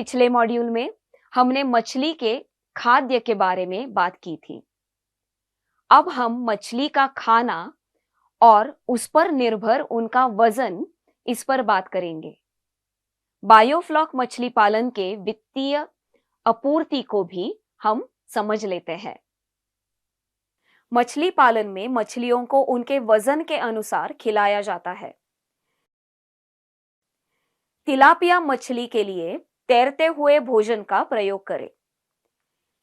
पिछले मॉड्यूल में हमने मछली के खाद्य के बारे में बात की थी। अब हम मछली का खाना और उस पर निर्भर उनका वजन, इस पर बात करेंगे। बायोफ्लॉक मछली पालन के वित्तीय आपूर्ति को भी हम समझ लेते हैं। मछली पालन में मछलियों को उनके वजन के अनुसार खिलाया जाता है। तिलापिया मछली के लिए तैरते हुए भोजन का प्रयोग करें।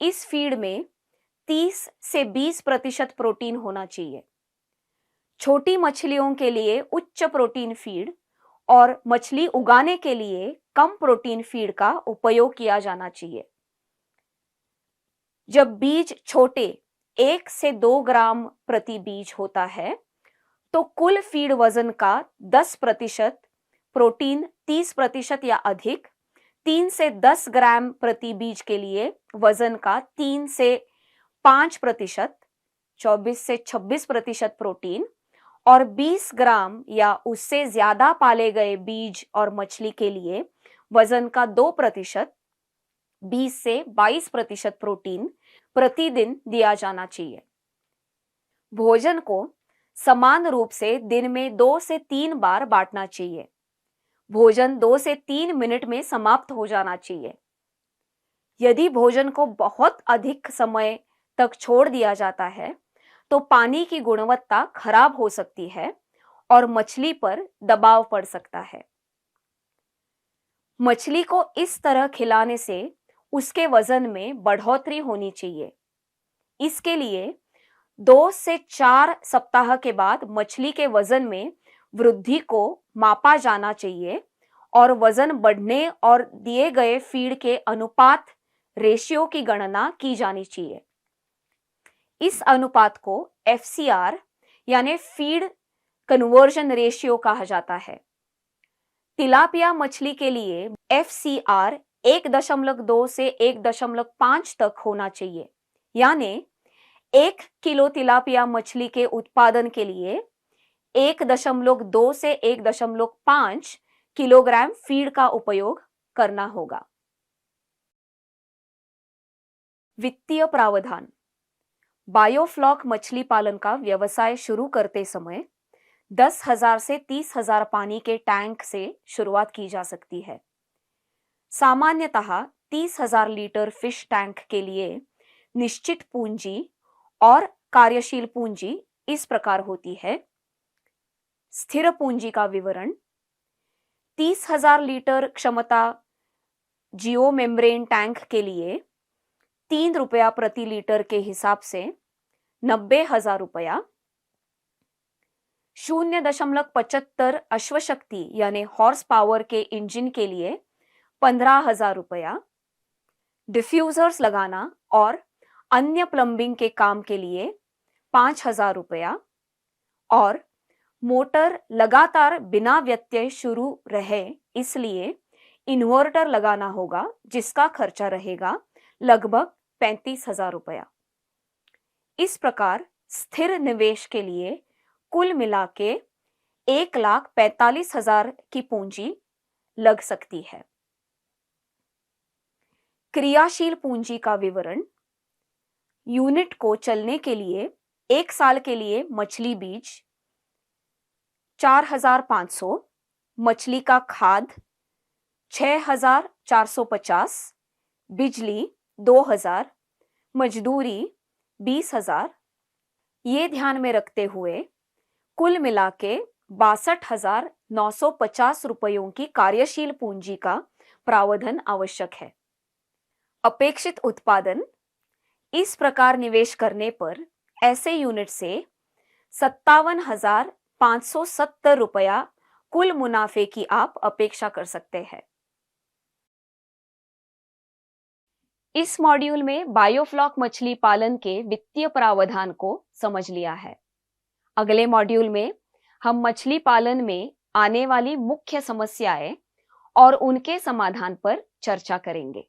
इस फीड में 30 से 20% प्रोटीन होना चाहिए। छोटी मछलियों के लिए उच्च प्रोटीन फीड और मछली उगाने के लिए कम प्रोटीन फीड का उपयोग किया जाना चाहिए। जब बीज छोटे 1 से 2 ग्राम प्रति बीज होता है, तो कुल फीड वजन का 10%, प्रोटीन 30% या अधिक, 3 से 10 ग्राम प्रति बीज के लिए वजन का 3 से 5%, 24 से 26% प्रोटीन, और 20 ग्राम या उससे ज्यादा पाले गए बीज और मछली के लिए वजन का 2%, 20 से 22% प्रोटीन प्रतिदिन दिया जाना चाहिए। भोजन को समान रूप से दिन में 2 से 3 बार बांटना चाहिए। भोजन 2 से 3 मिनट में समाप्त हो जाना चाहिए। यदि भोजन को बहुत अधिक समय तक छोड़ दिया जाता है, तो पानी की गुणवत्ता खराब हो सकती है और मछली पर दबाव पड़ सकता है। मछली को इस तरह खिलाने से उसके वजन में बढ़ोतरी होनी चाहिए। इसके लिए 2 से 4 सप्ताह के बाद मछली के वजन में वृद्धि को मापा जाना चाहिए और वजन बढ़ने और दिए गए फीड के अनुपात रेशियो की गणना की जानी चाहिए। इस अनुपात को FCR यानी फीड कन्वर्जन रेशियो कहा जाता है। तिलापिया मछली के लिए FCR 1.2 से 1.5 तक होना चाहिए, यानी 1 किलो तिलापिया मछली के उत्पादन के लिए 1.2 से 1.5 किलोग्राम फीड का उपयोग करना होगा। वित्तीय प्रावधान। बायोफ्लॉक मछली पालन का व्यवसाय शुरू करते समय 10,000 से 30,000 पानी के टैंक से शुरुआत की जा सकती है। सामान्यतः 30,000 लीटर फिश टैंक के लिए निश्चित पूंजी और कार्यशील पूंजी इस प्रकार होती है। स्थिर पूंजी का विवरण: 30,000 लीटर क्षमता जियो मेम्ब्रेन टैंक के लिए 3 रुपया प्रति लीटर के हिसाब से 90,000 रुपया, 0.75 अश्वशक्ति यानी हॉर्स पावर के इंजन के लिए 15,000 रुपया, डिफ्यूजर्स लगाना और अन्य प्लम्बिंग के काम के लिए 5,000 रुपया, और मोटर लगातार बिना व्यत्यय शुरू रहे इसलिए इन्वर्टर लगाना होगा, जिसका खर्चा रहेगा लगभग 35,000 रुपया। इस प्रकार स्थिर निवेश के लिए कुल मिला के 1,45,000 की पूंजी लग सकती है। क्रियाशील पूंजी का विवरण: यूनिट को चलने के लिए 1 साल के लिए मछली बीज 4,500, मछली का खाद 6,450, बिजली 2,000, मजदूरी 20,000। ये ध्यान में रखते हुए कुल मिला के 62,950 रुपयों की कार्यशील पूंजी का प्रावधान आवश्यक है। अपेक्षित उत्पादन: इस प्रकार निवेश करने पर ऐसे यूनिट से 57,570 रुपया कुल मुनाफे की आप अपेक्षा कर सकते हैं। इस मॉड्यूल में बायोफ्लॉक मछली पालन के वित्तीय प्रावधान को समझ लिया है। अगले मॉड्यूल में हम मछली पालन में आने वाली मुख्य समस्याएं और उनके समाधान पर चर्चा करेंगे।